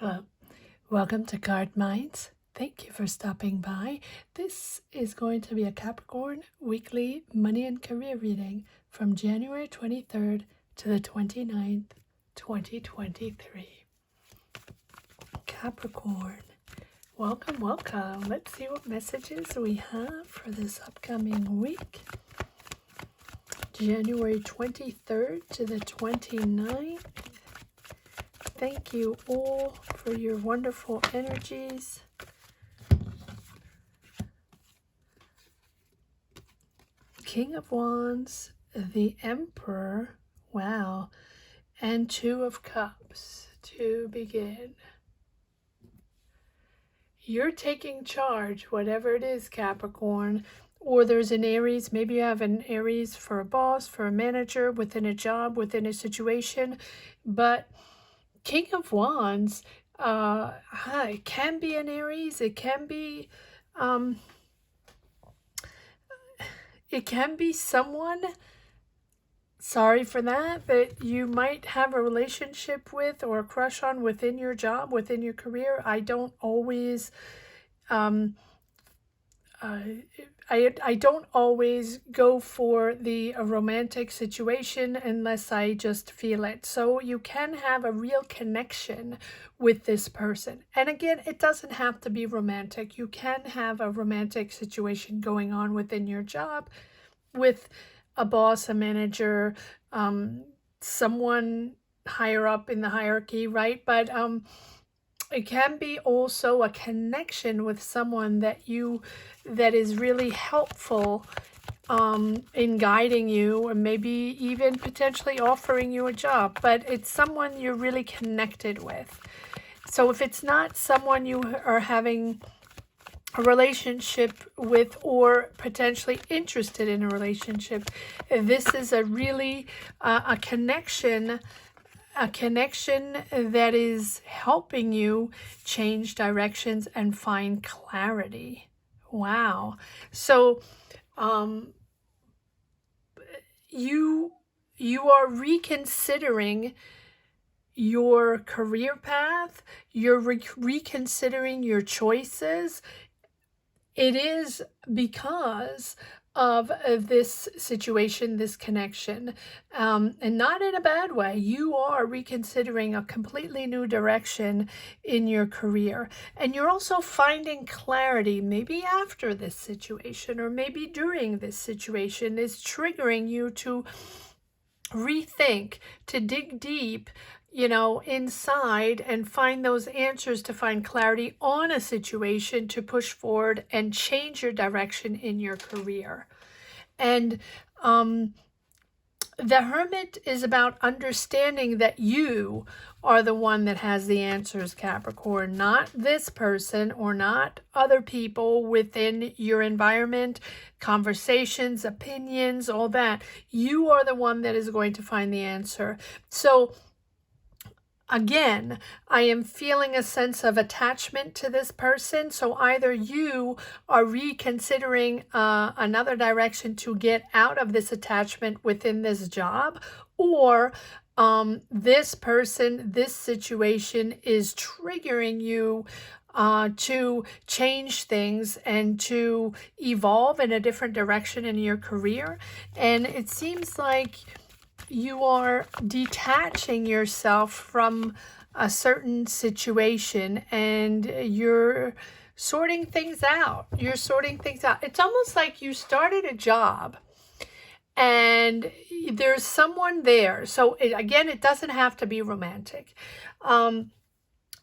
Hello, welcome to Card Minds. Thank you for stopping by. This is going to be a Capricorn weekly money and career reading from January 23rd to the 29th, 2023. Capricorn, welcome, welcome. Let's see what messages we have for this upcoming week. January 23rd to the 29th. Thank you all for your wonderful energies. King of Wands, the Emperor, wow, and Two of Cups to begin. You're taking charge, whatever it is, Capricorn. Or there's an Aries, maybe you have an Aries for a boss, for a manager, within a job, within a situation, but King of Wands, it can be an Aries, it can be someone, sorry for that you might have a relationship with or a crush on within your job, within your career. I don't always I don't always go for the romantic situation unless I just feel it. So you can have a real connection with this person. And again, it doesn't have to be romantic. You can have a romantic situation going on within your job with a boss, a manager, someone higher up in the hierarchy, right? But it can be also a connection with someone that is really helpful in guiding you, and maybe even potentially offering you a job, but it's someone you're really connected with. So if it's not someone you are having a relationship with or potentially interested in a relationship, this is a really a connection that is helping you change directions and find clarity. Wow. So you are reconsidering your career path. You're reconsidering your choices. It is because of this situation, this connection, and not in a bad way. You are reconsidering a completely new direction in your career, and you're also finding clarity maybe after this situation or maybe during this situation is triggering you to rethink, to dig deep, inside and find those answers, to find clarity on a situation, to push forward and change your direction in your career. And the Hermit is about understanding that you are the one that has the answers, Capricorn, not this person or not other people within your environment, conversations, opinions, all that. You are the one that is going to find the answer. So again, I am feeling a sense of attachment to this person. So either you are reconsidering another direction to get out of this attachment within this job, or this person, this situation is triggering you to change things and to evolve in a different direction in your career. And it seems like you are detaching yourself from a certain situation and you're sorting things out. It's almost like you started a job and there's someone there. So it doesn't have to be romantic.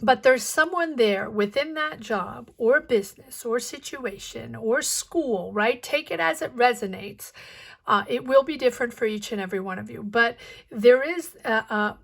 But there's someone there within that job or business or situation or school, right? Take it as it resonates. It will be different for each and every one of you, but there is a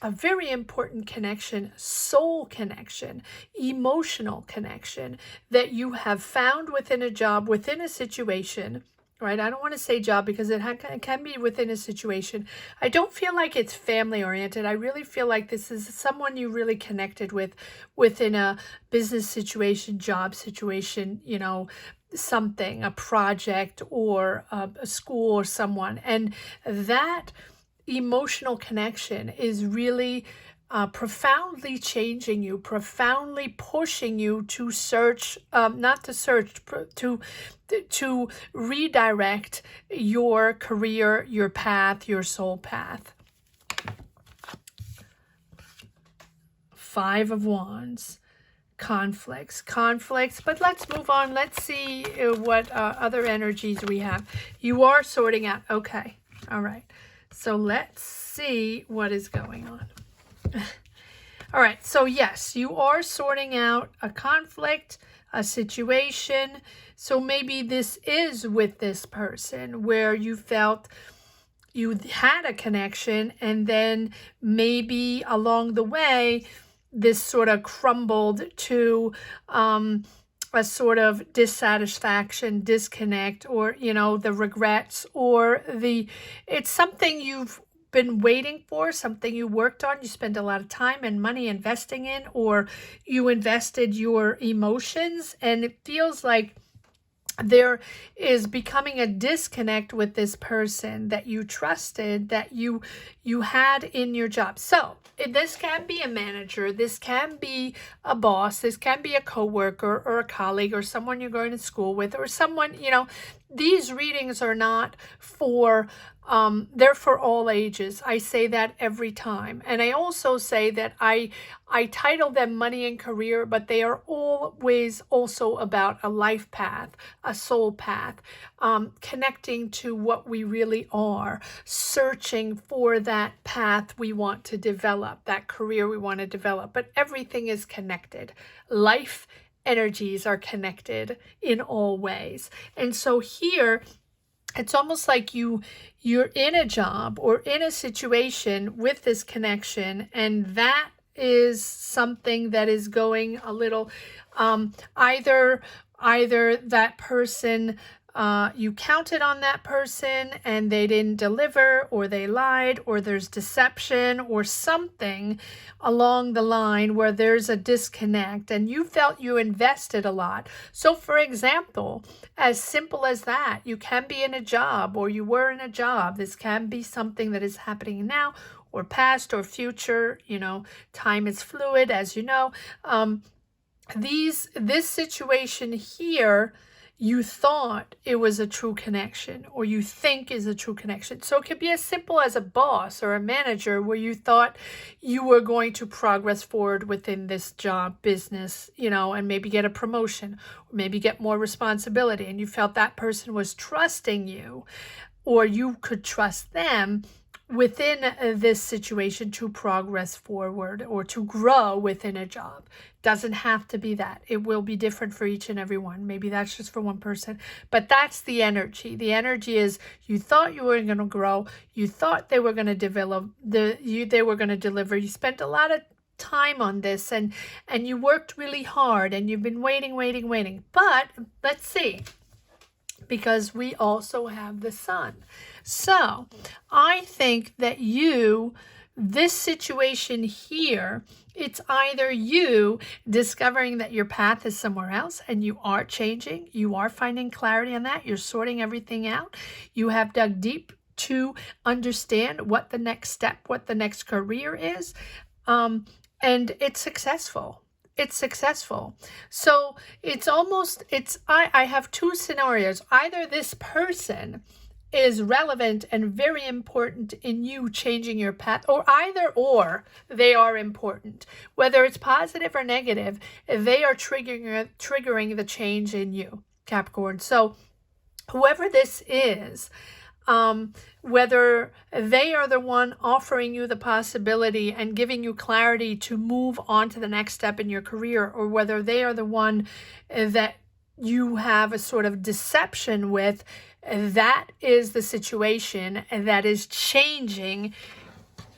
very important connection, soul connection, emotional connection that you have found within a job, within a situation, right? I don't want to say job because it can be within a situation. I don't feel like it's family oriented. I really feel like this is someone you really connected with within a business situation, job situation, something, a project or a school or someone. And that emotional connection is really profoundly changing you, profoundly pushing you to search, not to search, to redirect your career, your path, your soul path. Five of Wands. Conflicts, but let's move on. Let's see what other energies we have. You are sorting out. Okay. All right. So let's see what is going on. All right. So yes, you are sorting out a conflict, a situation. So maybe this is with this person where you felt you had a connection, and then maybe along the way, this sort of crumbled to a sort of dissatisfaction, disconnect, or, you know, the regrets, or it's something you've been waiting for, something you worked on, you spent a lot of time and money investing in, or you invested your emotions, and it feels like there is becoming a disconnect with this person that you trusted, that you had in your job. So this can be a manager, this can be a boss, this can be a coworker or a colleague or someone you're going to school with, or someone, you know, these readings are not for they're for all ages. I say that every time. And I also say that I title them money and career, but they are always also about a life path, a soul path, connecting to what we really are, searching for that path we want to develop, that career we want to develop. But everything is connected. Life energies are connected in all ways. And so here, it's almost like you're in a job or in a situation with this connection, and that is something that is going a little, either that person, you counted on that person and they didn't deliver, or they lied, or there's deception, or something along the line where there's a disconnect and you felt you invested a lot. So for example, as simple as that, you can be in a job, or you were in a job. This can be something that is happening now or past or future. You know, time is fluid, as you know. This situation here, you thought it was a true connection, or you think is a true connection. So it could be as simple as a boss or a manager where you thought you were going to progress forward within this job, business, you know, and maybe get a promotion, or maybe get more responsibility, and you felt that person was trusting you, or you could trust them within this situation to progress forward or to grow within a job. Doesn't have to be that. It will be different for each and every one. Maybe that's just for one person, but that's the energy. The energy is you thought you were going to grow. You thought they were going to develop, they were going to deliver. You spent a lot of time on this, and you worked really hard, and you've been waiting. But let's see, because we also have the sun. So I think that this situation here, it's either you discovering that your path is somewhere else and you are changing, you are finding clarity on that, you're sorting everything out, you have dug deep to understand what the next step, what the next career is, and it's successful. It's successful. So it's almost, I have two scenarios. Either this person is relevant and very important in you changing your path, or they are important. Whether it's positive or negative, they are triggering the change in you, Capricorn. So whoever this is, whether they are the one offering you the possibility and giving you clarity to move on to the next step in your career, or whether they are the one that you have a sort of deception with, that is the situation that is changing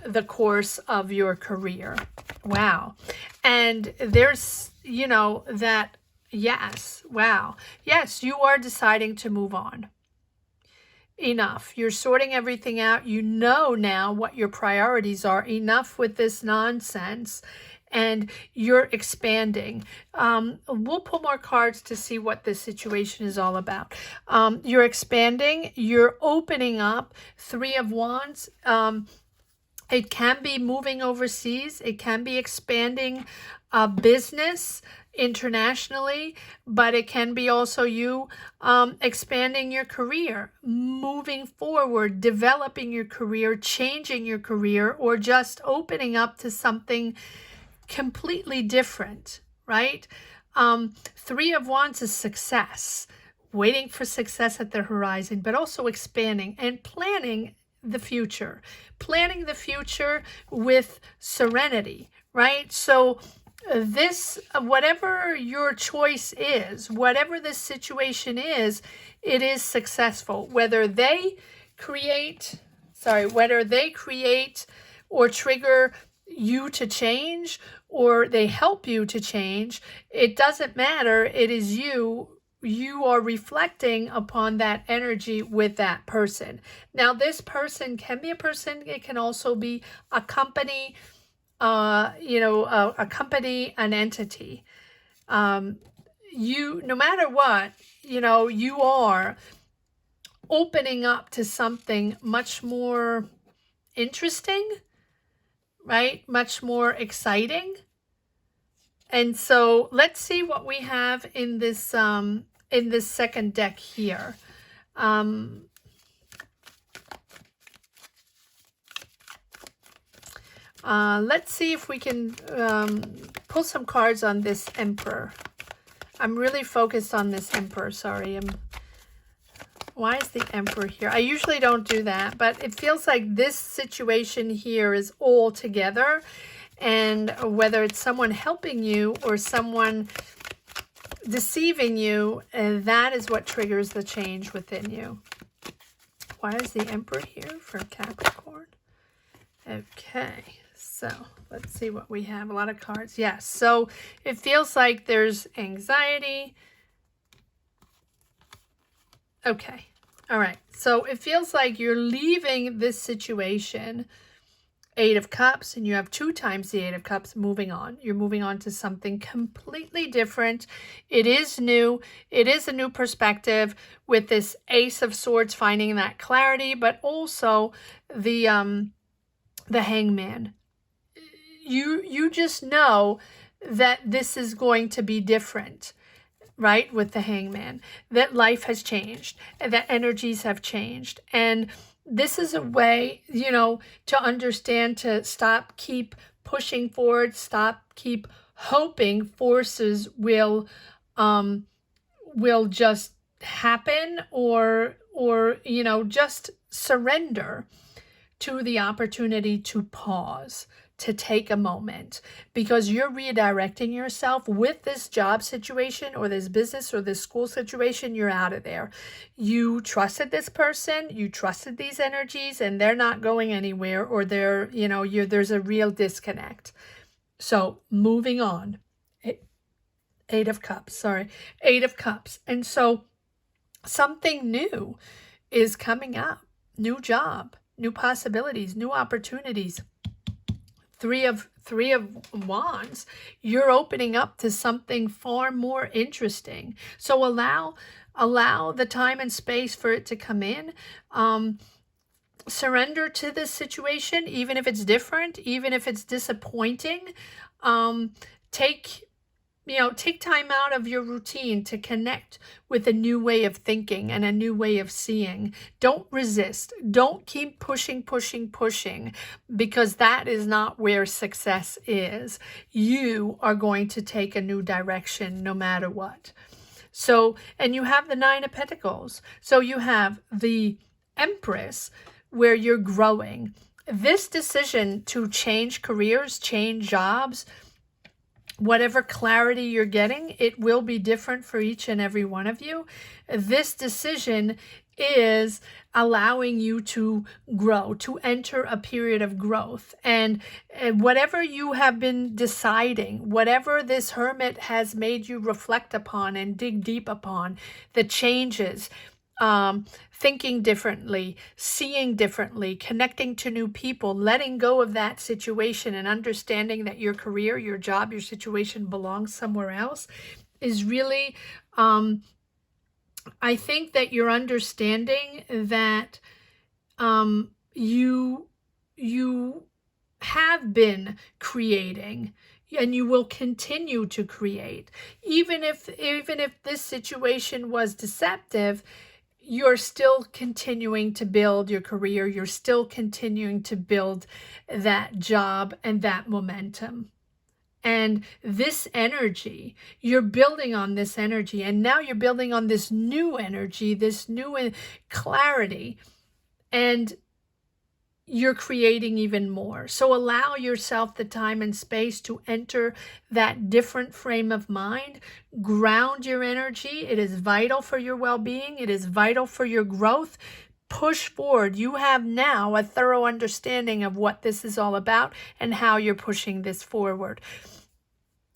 the course of your career. Wow. And there's, you know, that, yes, wow. Yes, you are deciding to move on. Enough. You're sorting everything out. You know now what your priorities are. Enough with this nonsense. And you're expanding. We'll pull more cards to see what this situation is all about. You're expanding. You're opening up. Three of Wands. It can be moving overseas. It can be expanding a business internationally, but it can be also you expanding your career, moving forward, developing your career, changing your career, or just opening up to something completely different, right? Three of Wands is success, waiting for success at the horizon, but also expanding and planning the future, with serenity, right? So this, whatever your choice is, whatever this situation is, it is successful. Whether they create or trigger you to change, or they help you to change, it doesn't matter. It is you are reflecting upon that energy with that person. Now, this person can be a person, it can also be a company, a company, an entity. You, no matter what, you are opening up to something much more interesting, right? Much more exciting. And so let's see what we have in this second deck here. Let's see if we can pull some cards on this Emperor. I'm really focused on this Emperor. Sorry. Why is the Emperor here? I usually don't do that, but it feels like this situation here is all together. And whether it's someone helping you or someone deceiving you, that is what triggers the change within you. Why is the Emperor here for Capricorn? Okay, so let's see what we have. A lot of cards. Yes, so it feels like there's anxiety. Okay, all right. So it feels like you're leaving this situation, Eight of Cups, and you have 2 times the Eight of Cups, moving on. You're moving on to something completely different. It is new. It is a new perspective with this Ace of Swords, finding that clarity, but also the Hangman. You just know that this is going to be different, right? With the Hangman, that life has changed, and that energies have changed. And this is a way, to understand, to keep pushing forward, keep hoping forces will just happen, or just surrender to the opportunity to pause, to take a moment, because you're redirecting yourself with this job situation or this business or this school situation. You're out of there. You trusted this person, you trusted these energies, and they're not going anywhere, or they're, there's a real disconnect. So moving on. Eight of Cups. And so something new is coming up. New job, new possibilities, new opportunities. Three of Wands, you're opening up to something far more interesting. So allow the time and space for it to come in. Surrender to this situation, even if it's different, even if it's disappointing. Take time out of your routine to connect with a new way of thinking and a new way of seeing. Don't resist. Don't keep pushing, because that is not where success is. You are going to take a new direction no matter what. So, and you have the Nine of Pentacles. So you have the Empress, where you're growing. This decision to change careers, change jobs, whatever clarity you're getting, it will be different for each and every one of you. This decision is allowing you to grow, to enter a period of growth. And whatever you have been deciding, whatever this Hermit has made you reflect upon and dig deep upon, the changes, thinking differently, seeing differently, connecting to new people, letting go of that situation and understanding that your career, your job, your situation belongs somewhere else, is really, I think that you're understanding that you have been creating, and you will continue to create. Even if this situation was deceptive, you're still continuing to build your career. You're still continuing to build that job and that momentum. And this energy, you're building on this energy, and now you're building on this new energy, this new clarity, and you're creating even more. So allow yourself the time and space to enter that different frame of mind. Ground your energy. It is vital for your well-being. It is vital for your growth. Push forward. You have now a thorough understanding of what this is all about and how you're pushing this forward.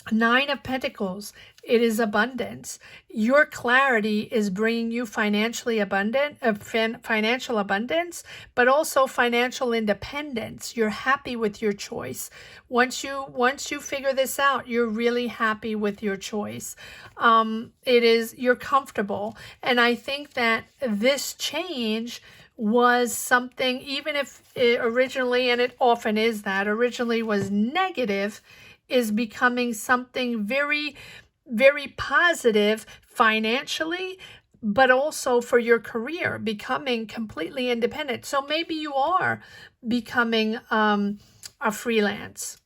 Nine of Pentacles, it is abundance. Your clarity is bringing you financial abundance, but also financial independence. You're happy with your choice. Once you figure this out, you're really happy with your choice. You're comfortable. And I think that this change was something, even if it originally, and it often is that, originally was negative, is becoming something very, very positive financially, but also for your career, becoming completely independent. So maybe you are becoming a freelance,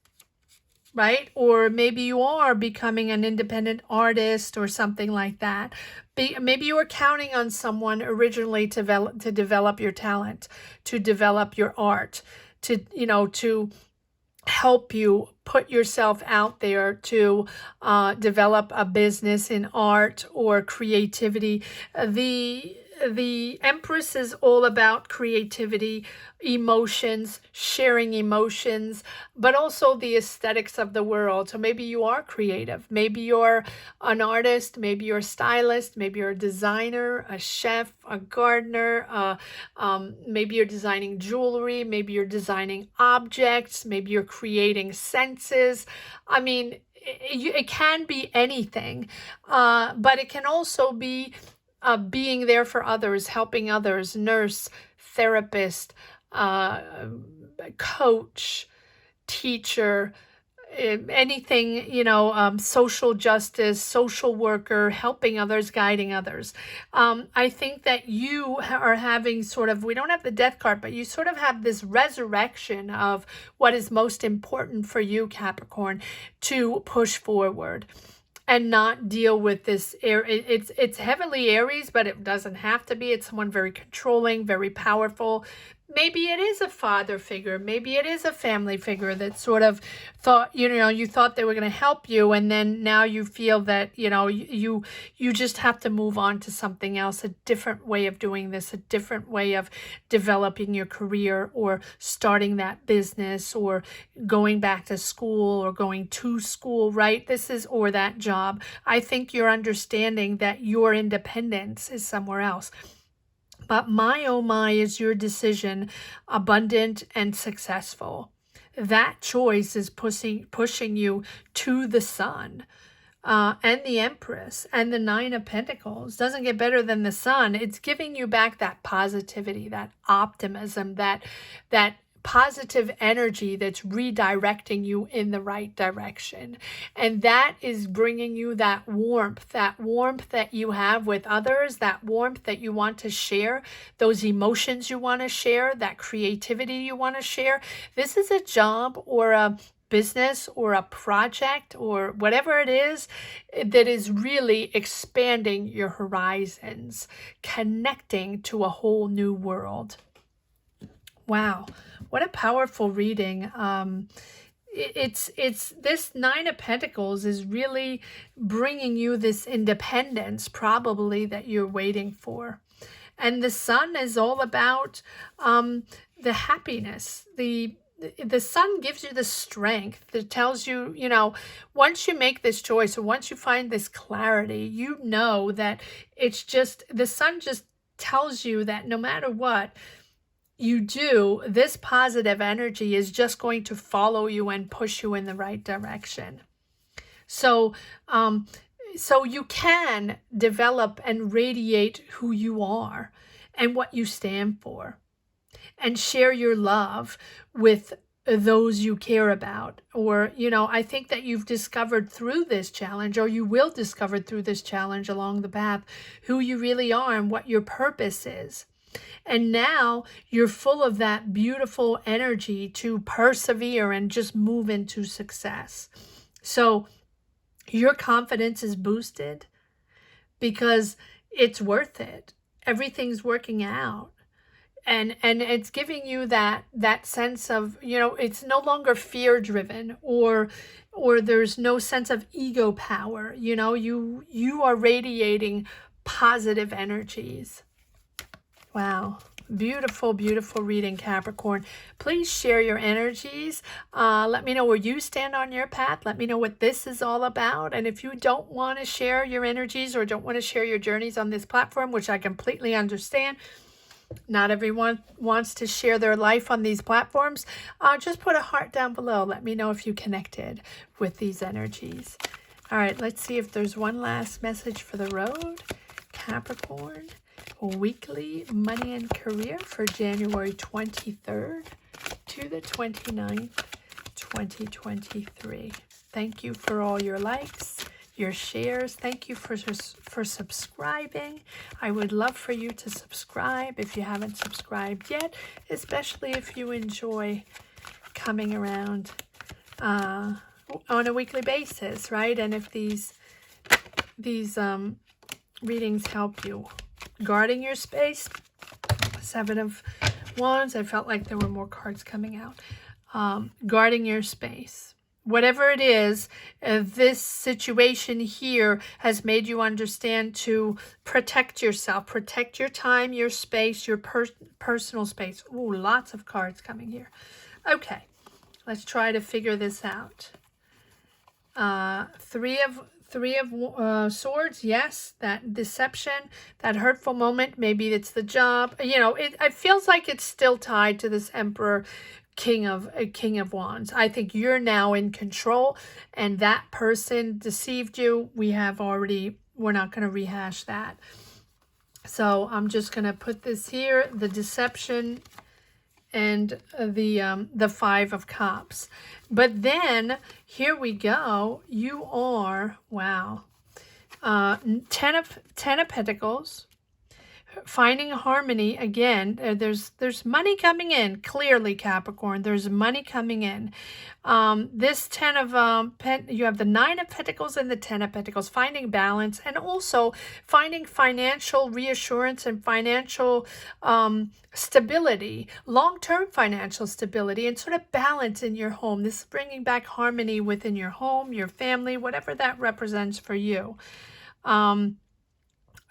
right? Or maybe you are becoming an independent artist or something like that. Maybe you were counting on someone originally to develop your talent, to develop your art, to help you put yourself out there, to develop a business in art or creativity. The Empress is all about creativity, emotions, sharing emotions, but also the aesthetics of the world. So maybe you are creative. Maybe you're an artist. Maybe you're a stylist. Maybe you're a designer, a chef, a gardener. Maybe you're designing jewelry. Maybe you're designing objects. Maybe you're creating senses. I mean, it can be anything, but it can also be being there for others, helping others, nurse, therapist, coach, teacher, anything, social justice, social worker, helping others, guiding others. I think that you are having sort of, we don't have the death card, but you sort of have this resurrection of what is most important for you, Capricorn, to push forward and not deal with this. It's heavily Aries, but it doesn't have to be. It's someone very controlling, very powerful. Maybe it is a father figure. Maybe it is a family figure that sort of thought, you thought they were going to help you, and then now you feel that, you just have to move on to something else, a different way of doing this, a different way of developing your career or starting that business or going back to school or going to school, right? Or that job. I think you're understanding that your independence is somewhere else. But my, oh my, is your decision abundant and successful. That choice is pushing you to the Sun and the Empress and the Nine of Pentacles. Doesn't get better than the Sun. It's giving you back that positivity, that optimism, that positive energy that's redirecting you in the right direction. And that is bringing you that warmth that you have with others, that warmth that you want to share, those emotions you want to share, that creativity you want to share. This is a job or a business or a project or whatever it is that is really expanding your horizons, connecting to a whole new world. Wow, what a powerful reading. It's this Nine of Pentacles is really bringing you this independence probably that you're waiting for. And the Sun is all about the happiness. The Sun gives you the strength that tells you, once you make this choice or once you find this clarity, you know that it's just, the Sun just tells you that no matter what you do, this positive energy is just going to follow you and push you in the right direction. So you can develop and radiate who you are and what you stand for, and share your love with those you care about. Or, you know, I think that you've discovered through this challenge, or you will discover through this challenge along the path, who you really are and what your purpose is. And now you're full of that beautiful energy to persevere and just move into success. So your confidence is boosted because it's worth it. Everything's working out. And it's giving you that sense of, you know, it's no longer fear driven, or there's no sense of ego power. You know, you are radiating positive energies. Wow. Beautiful, beautiful reading, Capricorn. Please share your energies. Let me know where you stand on your path. Let me know what this is all about. And if you don't want to share your energies or don't want to share your journeys on this platform, which I completely understand, not everyone wants to share their life on these platforms, just put a heart down below. Let me know if you connected with these energies. All right, let's see if there's one last message for the road. Capricorn, weekly money and career for January 23rd to the 29th, 2023. Thank you for all your likes, your shares. Thank you for subscribing. I would love for you to subscribe if you haven't subscribed yet, especially if you enjoy coming around on a weekly basis, right? And if these readings help you. Guarding your space, 7 of Wands. I felt like there were more cards coming out. Guarding your space. Whatever it is, this situation here has made you understand to protect yourself, protect your time, your space, your personal space. Ooh, lots of cards coming here. Okay, let's try to figure this out. Three of Swords, yes, that deception, that hurtful moment, maybe it's the job. You know, it feels like it's still tied to this Emperor, King of Wands. I think you're now in control, and that person deceived you. We're not going to rehash that. So I'm just going to put this here, the deception and the 5 of Cups. But then here we go. You are, wow, 10 of Pentacles. Finding harmony again. There's money coming in. Clearly, Capricorn, there's money coming in. This 10 of you have the 9 of Pentacles and the 10 of Pentacles. Finding balance, and also finding financial reassurance and financial stability, long-term financial stability, and sort of balance in your home. This is bringing back harmony within your home, your family, whatever that represents for you.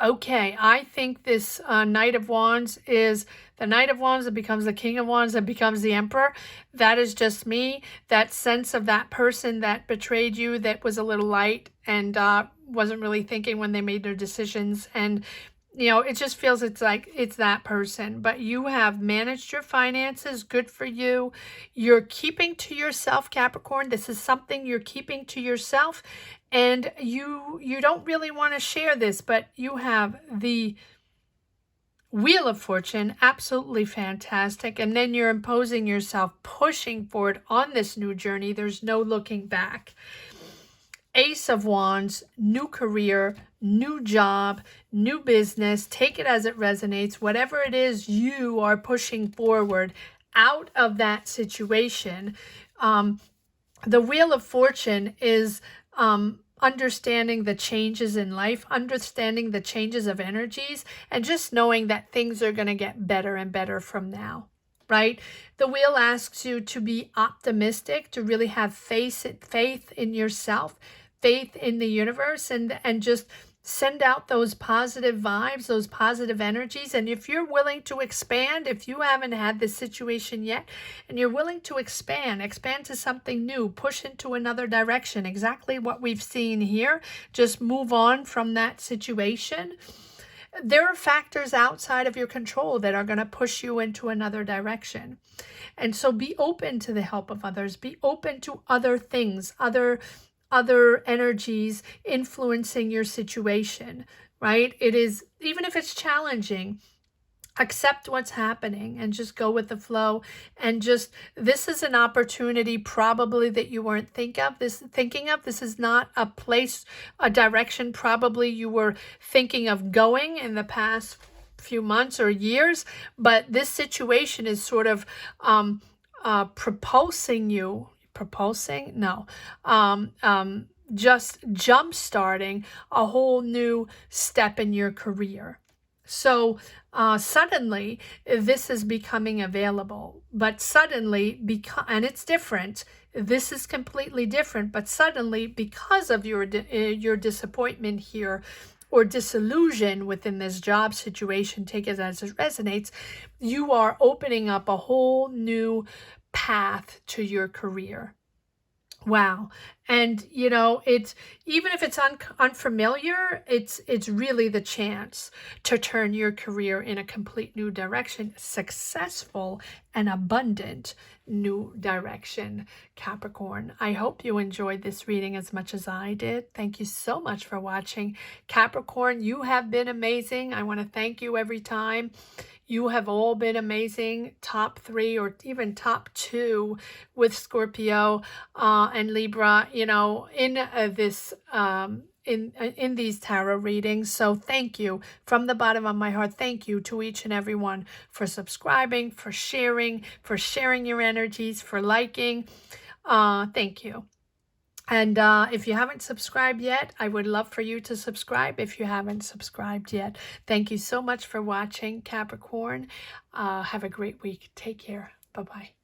Okay, I think this Knight of Wands is the Knight of Wands that becomes the King of Wands that becomes the Emperor. That is just me. That sense of that person that betrayed you, that was a little light and wasn't really thinking when they made their decisions. And, you know, it just feels it's like it's that person. But you have managed your finances. Good for you. You're keeping to yourself, Capricorn. This is something you're keeping to yourself. And you don't really want to share this, but you have the Wheel of Fortune, absolutely fantastic. And then you're imposing yourself, pushing forward on this new journey. There's no looking back. Ace of Wands, new career, new job, new business. Take it as it resonates. Whatever it is you are pushing forward out of that situation. The Wheel of Fortune is understanding the changes in life, understanding the changes of energies, and just knowing that things are going to get better and better from now, right? The wheel asks you to be optimistic, to really have faith in yourself, faith in the universe, and just send out those positive vibes, those positive energies. And if you're willing to expand, if you haven't had this situation yet, and you're willing to expand to something new, push into another direction, exactly what we've seen here, just move on from that situation. There are factors outside of your control that are going to push you into another direction. And so be open to the help of others. Be open to other things, other energies influencing your situation, right? It is, even if it's challenging, accept what's happening and just go with the flow. And just, this is an opportunity probably that you weren't thinking of. This is not a place, a direction probably you were thinking of going in the past few months or years, but this situation is sort of just jump starting a whole new step in your career. So suddenly this is becoming available, but suddenly, and it's different, this is completely different, but suddenly, because of your disappointment here or disillusion within this job situation, take it as it resonates, you are opening up a whole new path to your career. Wow. And you know, it's, even if it's unfamiliar, it's really the chance to turn your career in a complete new direction, successful and abundant new direction, Capricorn. I hope you enjoyed this reading as much as I did. Thank you so much for watching. Capricorn, you have been amazing. I want to thank you every time. You have all been amazing, top 3 or even top 2 with Scorpio and Libra, you know, in this in these tarot readings. So thank you from the bottom of my heart. Thank you to each and every one for subscribing, for sharing your energies, for liking. Thank you. And if you haven't subscribed yet, I would love for you to subscribe if you haven't subscribed yet. Thank you so much for watching, Capricorn. Have a great week. Take care. Bye-bye.